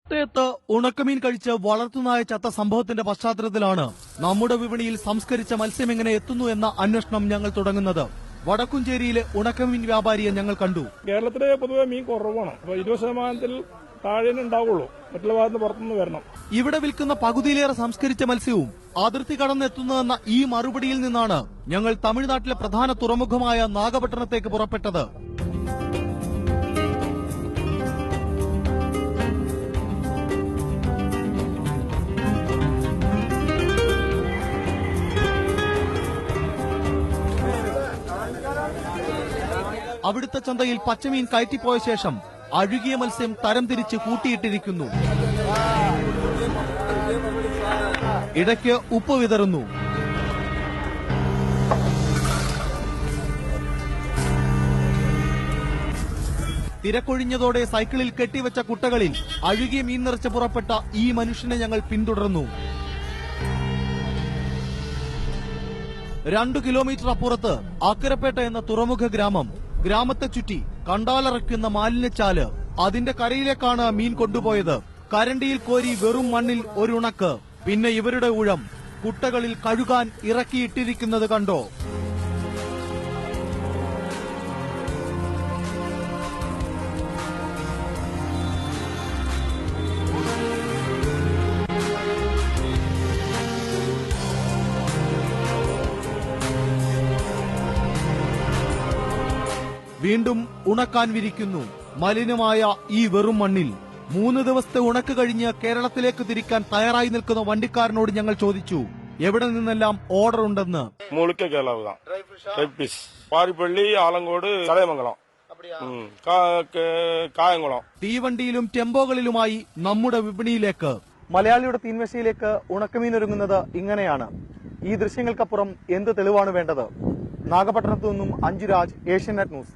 കോട്ടയത്ത് ഉണക്കമീൻ കഴിച്ച് വളർത്തുനായ ചത്ത സംഭവത്തിന്റെ പശ്ചാത്തലത്തിലാണ് നമ്മുടെ വിപണിയിൽ സംസ്കരിച്ച മത്സ്യം എങ്ങനെ എത്തുന്നു എന്ന അന്വേഷണം ഞങ്ങൾ തുടങ്ങുന്നത്. വടക്കുംചേരിയിലെ ഉണക്കമീൻ വ്യാപാരിയെ ഞങ്ങൾ കണ്ടു. കേരളത്തിലെ പൊതുവെ മീൻ കുറവാണ്. 20% താഴെ ഉണ്ടാവുള്ളൂ. മറ്റുള്ള ഭാഗത്ത് പുറത്തുനിന്ന് വരണം. ഇവിടെ വിൽക്കുന്ന പകുതിയിലേറെ സംസ്കരിച്ച മത്സ്യവും അതിർത്തി കടന്നെത്തുന്നതെന്ന ഈ മറുപടിയിൽ നിന്നാണ് ഞങ്ങൾ തമിഴ്നാട്ടിലെ പ്രധാന തുറമുഖമായ നാഗപട്ടണത്തേക്ക് പുറപ്പെട്ടത്. അവിടുത്തെ ചന്തയിൽ പച്ചമീൻ കയറ്റിപ്പോയ ശേഷം അഴുകിയ മത്സ്യം തരംതിരിച്ച് കൂട്ടിയിട്ടിരിക്കുന്നു. ഇടയ്ക്ക് ഉപ്പ് വിതറുന്നു. തിരക്കൊഴിഞ്ഞതോടെ സൈക്കിളിൽ കെട്ടിവെച്ച കുട്ടകളിൽ അഴുകിയ മീൻ നിറച്ച് പുറപ്പെട്ട ഈ മനുഷ്യനെ ഞങ്ങൾ പിന്തുടർന്നു. 2 കിലോമീറ്റർ അപ്പുറത്ത് അക്കരപ്പേട്ട എന്ന തുറമുഖ ഗ്രാമത്തെ ചുറ്റി കണ്ടാലറയ്ക്കുന്ന മാലിന്യച്ചാല്. അതിന്റെ കരയിലേക്കാണ് മീൻ കൊണ്ടുപോയത്. കരണ്ടിയിൽ കോരി വെറും മണ്ണിൽ ഒരുണക്ക്. പിന്നെ ഇവരുടെ ഊഴം കുട്ടകളിൽ കഴുകാൻ ഇറക്കിയിട്ടിരിക്കുന്നത് കണ്ടോ? വീണ്ടും ഉണക്കാൻ വിരിക്കുന്നു. മലിനമായ ഈ വെറും മണ്ണിൽ 3 ദിവസത്തെ ഉണക്ക് കഴിഞ്ഞ് കേരളത്തിലേക്ക് തിരിക്കാൻ തയ്യാറായി നിൽക്കുന്ന വണ്ടിക്കാരനോട് ഞങ്ങൾ ചോദിച്ചു എവിടെ നിന്നെല്ലാം ഓർഡർ ഉണ്ടെന്ന്. പാരിപ്പള്ളി, ആലങ്കോട്, ചടയമംഗലം, കായംകുളം. തീവണ്ടിയിലും ടെമ്പോകളിലുമായി നമ്മുടെ വിപണിയിലേക്ക്. മലയാളിയുടെ തീൻമേശയിലേക്ക് ഉണക്കമീൻ ഒരുങ്ങുന്നത് ഇങ്ങനെയാണ്. ഈ ദൃശ്യങ്ങൾക്കപ്പുറം എന്ത് തെളിവാണ് വേണ്ടത്? നാഗപട്ടണത്തു നിന്നും അഞ്ജുരാജ്, ഏഷ്യാനെറ്റ് ന്യൂസ്.